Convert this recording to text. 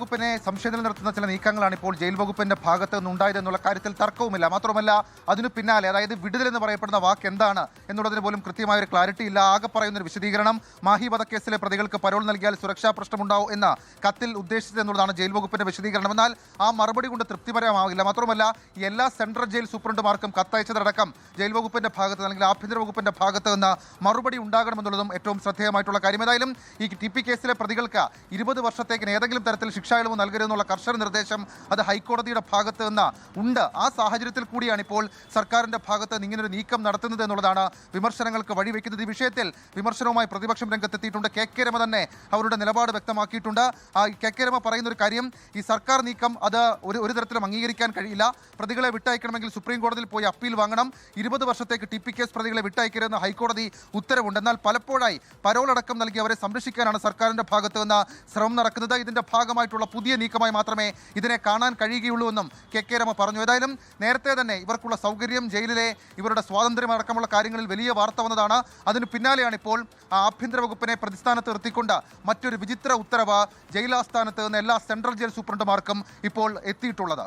വകുപ്പിനെ സംശയത്തിൽ നിർത്തുന്ന ചില നീക്കങ്ങളാണ് ഇപ്പോൾ ജയിൽ വകുപ്പിന്റെ ഭാഗത്ത് നിന്നുണ്ടായതെന്നുള്ള കാര്യത്തിൽ തർക്കവുമില്ല. മാത്രമല്ല അതിനു പിന്നാലെ, അതായത് വിടുതൽ എന്ന് പറയപ്പെടുന്ന വാക്ക് എന്താണ് എന്നുള്ളതിന് പോലും കൃത്യമായ ഒരു ക്ലാരിറ്റി ഇല്ല. ആകെ പറയുന്ന ഒരു വിശദീകരണം, മാഹി വധക്കേസിലെ പ്രതികൾക്ക് പരോൾ നൽകിയാൽ സുരക്ഷാ പ്രശ്നമുണ്ടാവും എന്ന കത്തിൽ ഉദ്ദേശിച്ചത് എന്നുള്ളതാണ് ജയിൽ വകുപ്പിന്റെ വിശദീകരണം. എന്നാൽ ആ മറുപടി കൊണ്ട് തൃപ്തിപരമാകില്ല. മാത്രമല്ല എല്ലാ സെൻട്രൽ ജയിൽ സൂപ്രണ്ടുമാർക്കും കത്തയച്ചതടക്കം ജയിൽ വകുപ്പിന്റെ ഭാഗത്ത് അല്ലെങ്കിൽ ആഭ്യന്തര വകുപ്പിന്റെ ഭാഗത്ത് നിന്ന് മറുപടി ഉണ്ടാകണമെന്നുള്ളതും ഏറ്റവും ശ്രദ്ധേയമായിട്ടുള്ള കാര്യം. ഏതായാലും ഈ ടി.പി. കേസിലെ പ്രതികൾക്ക് 20 വർഷത്തേക്ക് ഏതെങ്കിലും തരത്തിൽ ശിക്ഷാ ഇളവ് നൽകരുതെന്നുള്ള കർശന നിർദ്ദേശം അത് ഹൈക്കോടതിയുടെ ഭാഗത്ത് നിന്ന് ഉണ്ട്. ആ സാഹചര്യത്തിൽ കൂടിയാണ് ഇപ്പോൾ സർക്കാരിന്റെ ഭാഗത്ത് നിന്ന് ഇങ്ങനൊരു നീക്കം നടത്തുന്നത് എന്നുള്ളതാണ് വിമർശനങ്ങൾക്ക് വഴിവെക്കുന്നത്. ഈ വിഷയത്തിൽ വിമർശനവുമായി പ്രതിപക്ഷം രംഗത്തെത്തിയിട്ടുണ്ട്. കെ രമ തന്നെ അവരുടെ നിലപാട് വ്യക്തമാക്കിയിട്ടുണ്ട്. കെ രമ പറയുന്ന ഒരു കാര്യം, ഈ സർക്കാർ നീക്കം അത് ഒരു തരത്തിലും അംഗീകരിക്കാൻ കഴിയില്ല. പ്രതികളെ വിട്ടയക്കണമെങ്കിൽ സുപ്രീം കോടതിയിൽ പോയി അപ്പീൽ വാങ്ങണം. 20 വർഷത്തേക്ക് ടി.പി. കേസ് പ്രതികളെ വിട്ടയക്കരുതെന്ന് ഹൈക്കോടതി ഉത്തരവുണ്ട്. എന്നാൽ പലപ്പോഴായി പരോൾ അടക്കം നൽകി അവരെ സംരക്ഷിക്കാനാണ് സർക്കാരിന്റെ ഭാഗത്ത് നിന്ന് ശ്രമം നടക്കുന്നത്. ഇതിന്റെ ഭാഗമായിട്ടുള്ള പുതിയ നീക്കമായി മാത്രമേ ഇതിനെ കാണാൻ കഴിയുകയുള്ളൂ എന്നും കെ രമ പറഞ്ഞു. ഏതായാലും നേരത്തെ തന്നെ ഇവർക്കുള്ള സൗകര്യം, ജയിലിലെ ഇവരുടെ സ്വാതന്ത്ര്യം അടക്കമുള്ള കാര്യങ്ങളിൽ വലിയ വാർത്ത വന്നതാണ്. അതിന് പിന്നാലെയാണ് ഇപ്പോൾ ആഭ്യന്തര വകുപ്പിനെ പ്രതിസ്ഥാനത്ത് നിർത്തിക്കൊണ്ട് മറ്റൊരു വിചിത്ര ഉത്തരവ് ജയിൽ ആസ്ഥാനത്ത് നിന്ന് എല്ലാ സെൻട്രൽ ജയിൽ സൂപ്രണ്ടുമാർക്കും ഇപ്പോൾ എത്തിയിട്ടുള്ളത്.